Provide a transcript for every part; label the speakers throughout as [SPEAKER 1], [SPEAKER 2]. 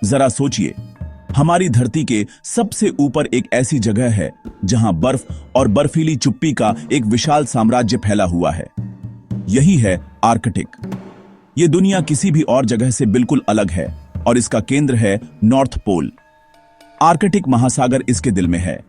[SPEAKER 1] जरा सोचिए, हमारी धरती के सबसे ऊपर एक ऐसी जगह है जहां बर्फ और बर्फीली चुप्पी का एक विशाल साम्राज्य फैला हुआ है। यही है आर्कटिक। ये दुनिया किसी भी और जगह से बिल्कुल अलग है और इसका केंद्र है नॉर्थ पोल। आर्कटिक महासागर इसके दिल में है,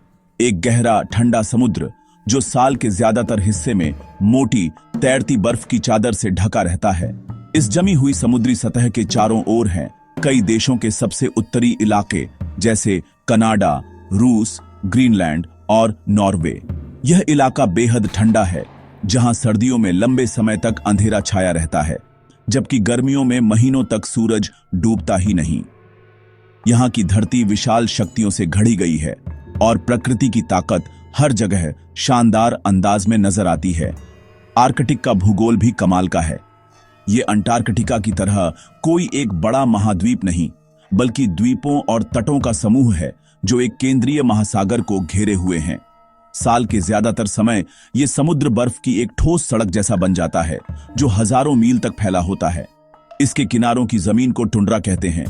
[SPEAKER 1] एक गहरा ठंडा समुद्र जो साल के ज्यादातर हिस्से में मोटी तैरती बर्फ की चादर से ढका रहता है। इस जमी हुई समुद्री सतह के चारों ओर हैं कई देशों के सबसे उत्तरी इलाके जैसे कनाडा, रूस, ग्रीनलैंड और नॉर्वे। यह इलाका बेहद ठंडा है, जहां सर्दियों में लंबे समय तक अंधेरा छाया रहता है, जबकि गर्मियों में महीनों तक सूरज डूबता ही नहीं। यहां की धरती विशाल शक्तियों से घड़ी गई है और प्रकृति की ताकत हर जगह शानदार अंदाज में नजर आती है। आर्कटिक का भूगोल भी कमाल का है। ये अंटार्कटिका की तरह कोई एक बड़ा महाद्वीप नहीं, बल्कि द्वीपों और तटों का समूह है जो एक केंद्रीय महासागर को घेरे हुए हैं। साल के ज्यादातर समय ये समुद्र बर्फ की एक ठोस सड़क जैसा बन जाता है जो हजारों मील तक फैला होता है। इसके किनारों की जमीन को टुंड्रा कहते हैं।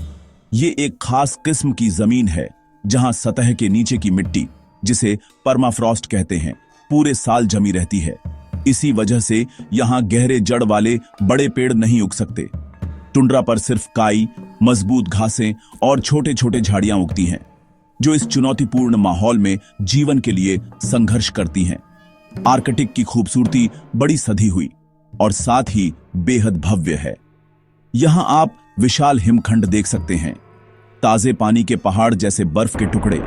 [SPEAKER 1] ये एक खास किस्म की जमीन है जहां सतह के नीचे की मिट्टी, जिसे परमाफ्रॉस्ट कहते हैं, पूरे साल जमी रहती है। इसी वजह से यहां गहरे जड़ वाले बड़े पेड़ नहीं उग सकते। टुंड्रा पर सिर्फ काई, मजबूत घासें और छोटे छोटे झाड़ियां उगती हैं, जो इस चुनौतीपूर्ण माहौल में जीवन के लिए संघर्ष करती हैं। आर्कटिक की खूबसूरती बड़ी सधी हुई और साथ ही बेहद भव्य है। यहां आप विशाल हिमखंड देख सकते हैं, ताजे पानी के पहाड़ जैसे बर्फ के टुकड़े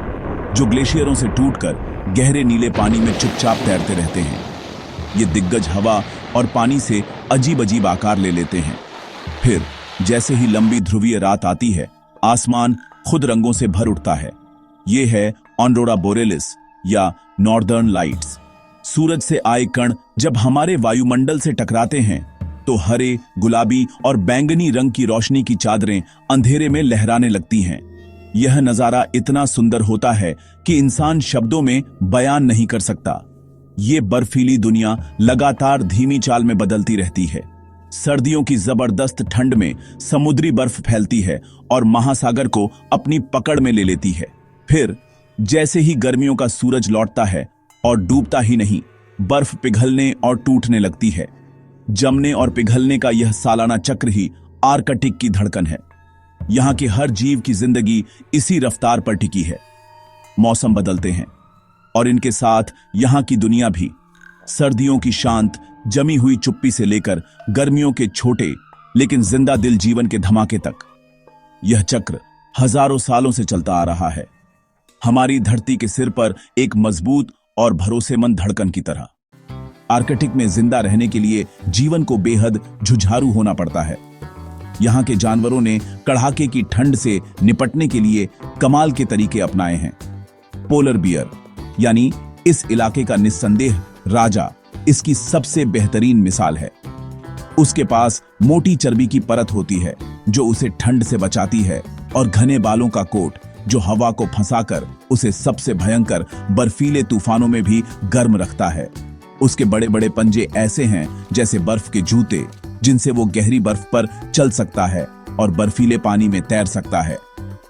[SPEAKER 1] जो ग्लेशियरों से टूटकर गहरे नीले पानी में चुपचाप तैरते रहते हैं। ये दिग्गज हवा और पानी से अजीब अजीब आकार ले लेते हैं। फिर जैसे ही लंबी ध्रुवीय रात आती है, आसमान खुद रंगों से भर उठता है। ये है ऑरोरा बोरेलिस या नॉर्दर्न लाइट्स। सूरज से आए कण जब हमारे वायुमंडल से टकराते हैं तो हरे, गुलाबी और बैंगनी रंग की रोशनी की चादरें अंधेरे में लहराने लगती हैं। यह नजारा इतना सुंदर होता है कि इंसान शब्दों में बयान नहीं कर सकता। ये बर्फीली दुनिया लगातार धीमी चाल में बदलती रहती है। सर्दियों की जबरदस्त ठंड में समुद्री बर्फ फैलती है और महासागर को अपनी पकड़ में ले लेती है। फिर जैसे ही गर्मियों का सूरज लौटता है और डूबता ही नहीं, बर्फ पिघलने और टूटने लगती है। जमने और पिघलने का यह सालाना चक्र ही आर्कटिक की धड़कन है। यहां के हर जीव की जिंदगी इसी रफ्तार पर टिकी है। मौसम बदलते हैं और इनके साथ यहां की दुनिया भी। सर्दियों की शांत जमी हुई चुप्पी से लेकर गर्मियों के छोटे लेकिन जिंदा दिल जीवन के धमाके तक, यह चक्र हजारों सालों से चलता आ रहा है, हमारी धरती के सिर पर एक मजबूत और भरोसेमंद धड़कन की तरह। आर्कटिक में जिंदा रहने के लिए जीवन को बेहद जुझारू होना पड़ता है। यहां के जानवरों ने कड़ाके की ठंड से निपटने के लिए कमाल के तरीके अपनाए हैं। पोलर बियर यानी इस इलाके का निस्संदेह राजा इसकी सबसे बेहतरीन मिसाल है। उसके पास मोटी चर्बी की परत होती है जो उसे ठंड से बचाती है, और घने बालों का कोट जो हवा को फंसाकर उसे सबसे भयंकर बर्फीले तूफानों में भी गर्म रखता है। उसके बड़े बड़े पंजे ऐसे हैं जैसे बर्फ के जूते, जिनसे वो गहरी बर्फ पर चल सकता है और बर्फीले पानी में तैर सकता है।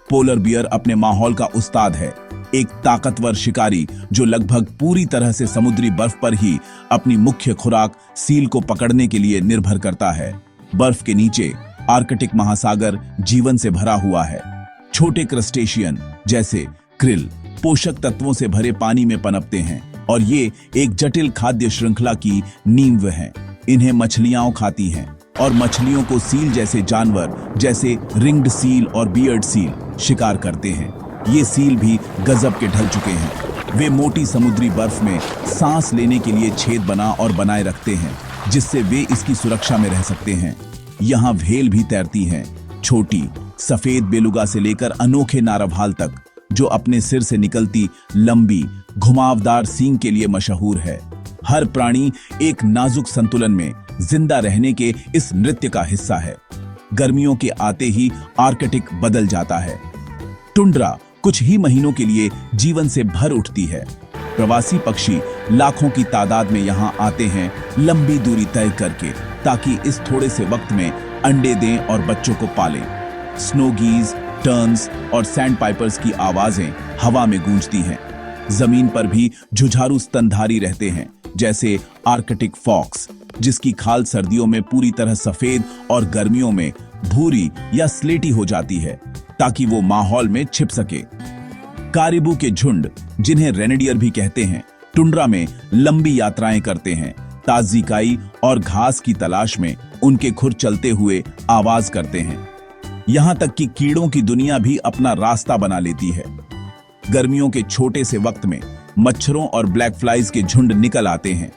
[SPEAKER 1] पोलर बियर अपने माहौल का उस्ताद है, एक ताकतवर शिकारी जो लगभग पूरी तरह से समुद्री बर्फ पर ही अपनी मुख्य खुराक सील को पकड़ने के लिए निर्भर करता है। बर्फ के नीचे आर्कटिक महासागर जीवन से भरा हुआ है। छोटे क्रस्टेशियन जैसे क्रिल पोषक तत्वों से भरे पानी में पनपते हैं और ये एक जटिल खाद्य श्रृंखला की नींव हैं। इन्हें मछलियां खाती हैं और मछलियों को सील जैसे जानवर जैसे रिंग्ड सील और बियर्ड सील शिकार करते हैं। ये सील भी गजब के ढल चुके हैं। वे मोटी समुद्री बर्फ में सांस लेने के लिए छेद बना और बनाए रखते हैं, जिससे वे इसकी सुरक्षा में रह सकते हैं। यहाँ व्हेल भी तैरती हैं, छोटी सफेद बेलुगा से लेकर अनोखे नारवाल तक, जो अपने सिर से निकलती लंबी घुमावदार सींग के लिए मशहूर है। हर प्राणी एक नाजुक संतुलन में जिंदा रहने के इस नृत्य का हिस्सा है। गर्मियों के आते ही आर्कटिक बदल जाता है। टुंड्रा कुछ ही महीनों के लिए जीवन से भर उठती है। प्रवासी पक्षी लाखों की तादाद में यहाँ आते हैं, लंबी दूरी तय करके, ताकि इस थोड़े से वक्त में अंडे दें और बच्चों को पालें। स्नो गीज, टर्न्स और सैंड पाइपर्स की आवाजें हवा में गूंजती हैं। जमीन पर भी जुझारू स्तनधारी रहते हैं, जैसे आर्कटिक फॉक्स, जिसकी खाल सर्दियों में पूरी तरह सफेद और गर्मियों में भूरी या स्लेटी हो जाती है ताकि वो माहौल में छिप सके। कारिबू के झुंड, जिन्हें रेनेडियर भी कहते हैं, टुंड्रा में लंबी यात्राएं करते हैं। ताजी काई और घास की तलाश में उनके खुर चलते हुए आवाज करते हैं। यहां तक कि कीड़ों की दुनिया भी अपना रास्ता बना लेती है। गर्मियों के छोटे से वक्त में मच्छरों और ब्लैक फ्लाइज के झुंड निकल आते हैं,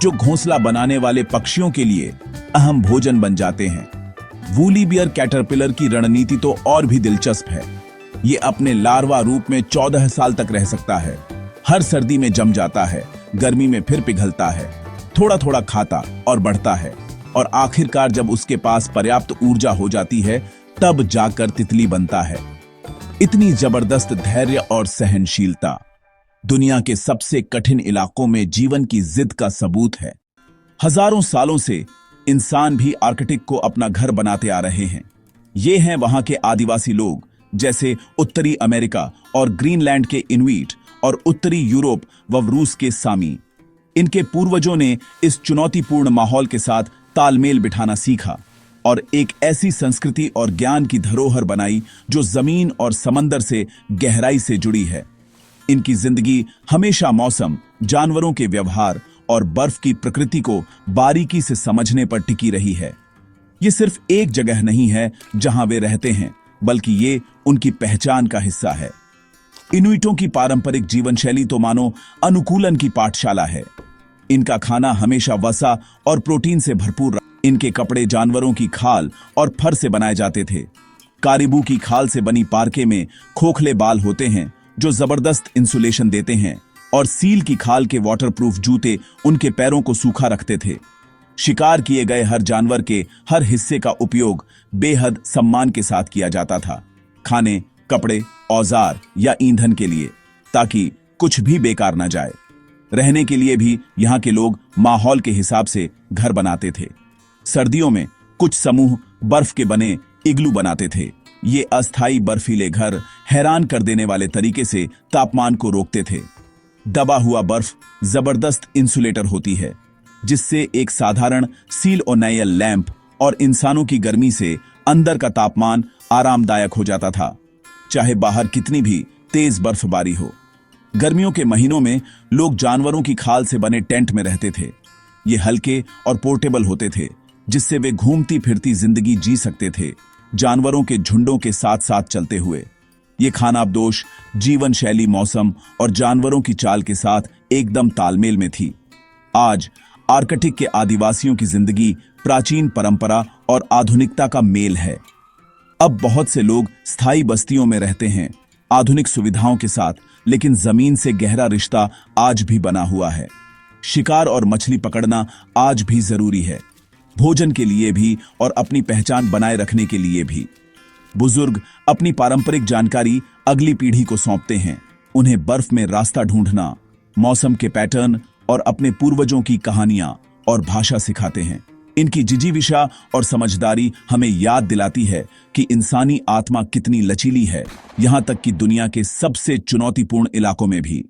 [SPEAKER 1] जो घोंसला बनाने वाले पक्षियों के लिए अहम भोजन बन जाते हैं। वूली बियर कैटरपिलर की रणनीति तो और भी दिलचस्प है। ये अपने लार्वा रूप में 14 साल तक रह सकता है। हर सर्दी में जम जाता है, गर्मी में फिर पिघलता है, थोड़ा थोड़ा खाता और बढ़ता है, और आखिरकार जब उसके पास पर्याप्त ऊर्जा हो जाती है तब जाकर तितली बनता है। इतनी जबरदस्त धैर्य और सहनशीलता दुनिया के सबसे कठिन इलाकों में जीवन की जिद का सबूत है। हजारों सालों से इंसान भी आर्कटिक को अपना घर बनाते आ रहे हैं। ये हैं वहां के आदिवासी लोग, जैसे उत्तरी अमेरिका और ग्रीनलैंड के इनुइट और उत्तरी यूरोप व रूस के सामी। इनके पूर्वजों ने इस चुनौतीपूर्ण माहौल के साथ तालमेल बिठाना सीखा और एक ऐसी संस्कृति और ज्ञान की धरोहर बनाई जो जमीन और समंदर से गहराई से जुड़ी है। इनकी जिंदगी हमेशा मौसम, जानवरों के व्यवहार और बर्फ की प्रकृति को बारीकी से समझने पर टिकी रही है। ये सिर्फ एक जगह नहीं है जहां वे रहते हैं, बल्कि ये उनकी पहचान का हिस्सा है। इनुइटों की पारंपरिक जीवन शैली तो मानो अनुकूलन की पाठशाला है। इनका खाना हमेशा वसा और प्रोटीन से भरपूर। इनके कपड़े जानवरों की खाल और फर से बनाए जाते थे। कारिबू की खाल से बनी पार्के में खोखले बाल होते हैं जो जबरदस्त इंसुलेशन देते हैं, और सील की खाल के वाटरप्रूफ जूते उनके पैरों को सूखा रखते थे। शिकार किए गए हर जानवर के हर हिस्से का उपयोग बेहद सम्मान के साथ किया जाता था, खाने, कपड़े, औजार या ईंधन के लिए, ताकि कुछ भी बेकार न जाए। रहने के लिए भी यहाँ के लोग माहौल के हिसाब से घर बनाते थे। सर्दियों में कुछ समूह बर्फ के बने इग्लू बनाते थे। ये अस्थायी बर्फीले घर हैरान कर देने वाले तरीके से तापमान को रोकते थे। दबा हुआ बर्फ जबरदस्त इंसुलेटर होती है, जिससे एक साधारण सील ओनाइल लैंप और इंसानों की गर्मी से अंदर का तापमान आरामदायक हो जाता था, चाहे बाहर कितनी भी तेज बर्फबारी हो। गर्मियों के महीनों में लोग जानवरों की खाल से बने टेंट में रहते थे। ये हल्के और पोर्टेबल होते थे, जिससे वे घूमती फिरती जिंदगी जी सकते थे, जानवरों के झुंडों के साथ साथ चलते हुए। ये खानाबदोश जीवन शैली मौसम और जानवरों की चाल के साथ एकदम तालमेल में थी। आज आर्कटिक के आदिवासियों की जिंदगी प्राचीन परंपरा और आधुनिकता का मेल है। अब बहुत से लोग स्थायी बस्तियों में रहते हैं, आधुनिक सुविधाओं के साथ, लेकिन जमीन से गहरा रिश्ता आज भी बना हुआ है। शिकार और मछली पकड़ना आज भी जरूरी है, भोजन के लिए भी और अपनी पहचान बनाए रखने के लिए भी। बुजुर्ग अपनी पारंपरिक जानकारी अगली पीढ़ी को सौंपते हैं। उन्हें बर्फ में रास्ता ढूंढना, मौसम के पैटर्न और अपने पूर्वजों की कहानियां और भाषा सिखाते हैं। इनकी जिजीविषा और समझदारी हमें याद दिलाती है कि इंसानी आत्मा कितनी लचीली है, यहां तक कि दुनिया के सबसे चुनौतीपूर्ण इलाकों में भी।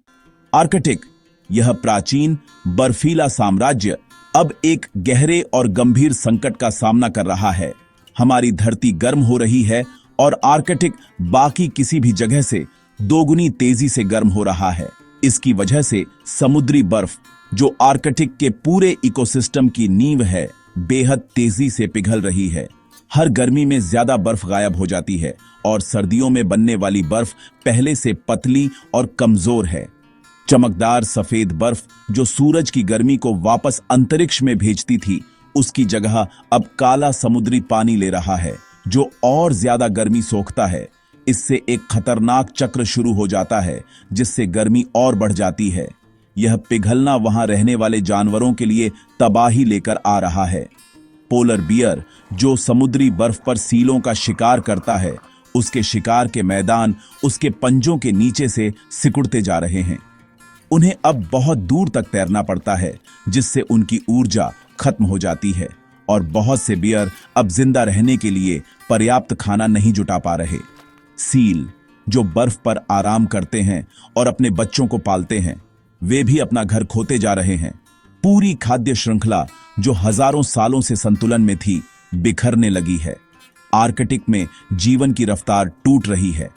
[SPEAKER 1] आर्कटिक, यह प्राचीन बर्फीला साम्राज्य, अब एक गहरे और गंभीर संकट का सामना कर रहा है। हमारी धरती गर्म हो रही है और आर्कटिक बाकी किसी भी जगह से दोगुनी तेजी से गर्म हो रहा है। इसकी वजह से समुद्री बर्फ, जो आर्कटिक के पूरे इकोसिस्टम की नींव है, बेहद तेजी से पिघल रही है। हर गर्मी में ज्यादा बर्फ गायब हो जाती है और सर्दियों में बनने वाली बर्फ पहले से पतली और कमजोर है। चमकदार सफेद बर्फ जो सूरज की गर्मी को वापस अंतरिक्ष में भेजती थी, उसकी जगह अब काला समुद्री पानी ले रहा है, जो और ज्यादा गर्मी सोखता है। इससे एक खतरनाक चक्र शुरू हो जाता है, जिससे गर्मी और बढ़ जाती है। यह पिघलना वहां रहने वाले जानवरों के लिए तबाही लेकर आ रहा है। पोलर बियर, जो समुद्री बर्फ पर सीलों का शिकार करता है, उसके शिकार के मैदान उसके पंजों के नीचे से सिकुड़ते जा रहे हैं। उन्हें अब बहुत दूर तक तैरना पड़ता है, जिससे उनकी ऊर्जा खत्म हो जाती है और बहुत से बियर अब जिंदा रहने के लिए पर्याप्त खाना नहीं जुटा पा रहे। सील जो बर्फ पर आराम करते हैं और अपने बच्चों को पालते हैं, वे भी अपना घर खोते जा रहे हैं। पूरी खाद्य श्रृंखला जो हजारों सालों से संतुलन में थी, बिखरने लगी है। आर्कटिक में जीवन की रफ्तार टूट रही है।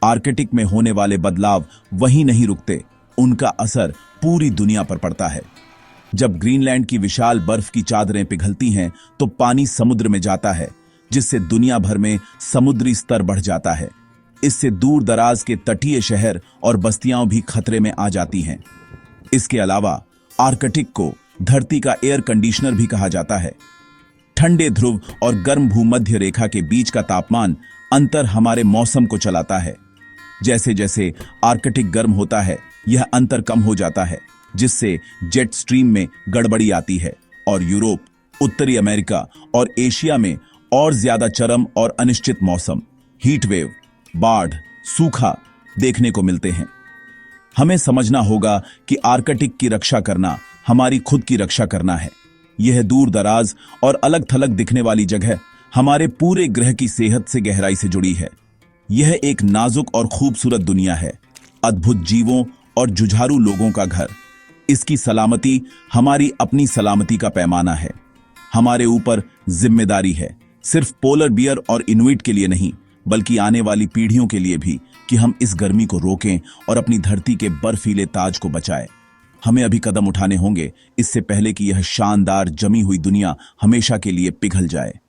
[SPEAKER 1] आर्कटिक में होने वाले बदलाव वहीं नहीं रुकते, उनका असर पूरी दुनिया पर पड़ता है। जब ग्रीनलैंड की विशाल बर्फ की चादरें पिघलती हैं, तो पानी समुद्र में जाता है, जिससे दुनिया भर में समुद्री स्तर बढ़ जाता है। इससे दूर दराज के तटीय शहर और बस्तियां भी खतरे में आ जाती हैं। इसके अलावा आर्कटिक को धरती का एयर कंडीशनर भी कहा जाता है। ठंडे ध्रुव और गर्म भूमध्य रेखा के बीच का तापमान अंतर हमारे मौसम को चलाता है। जैसे जैसे आर्कटिक गर्म होता है, यह अंतर कम हो जाता है, जिससे जेट स्ट्रीम में गड़बड़ी आती है और यूरोप, उत्तरी अमेरिका और एशिया में और ज्यादा चरम और अनिश्चित मौसम, हीट वेव, बाढ़, सूखा देखने को मिलते हैं। हमें समझना होगा कि आर्कटिक की रक्षा करना हमारी खुद की रक्षा करना है। यह दूर दराज और अलग थलग दिखने वाली जगह हमारे पूरे ग्रह की सेहत से गहराई से जुड़ी है। यह एक नाजुक और खूबसूरत दुनिया है, अद्भुत जीवों और जुझारू लोगों का घर। इसकी सलामती हमारी अपनी सलामती का पैमाना है। हमारे ऊपर जिम्मेदारी है, सिर्फ पोलर बियर और इनुइट के लिए नहीं, बल्कि आने वाली पीढ़ियों के लिए भी, कि हम इस गर्मी को रोकें और अपनी धरती के बर्फीले ताज को बचाएं। हमें अभी कदम उठाने होंगे, इससे पहले कि यह शानदार जमी हुई दुनिया हमेशा के लिए पिघल जाए।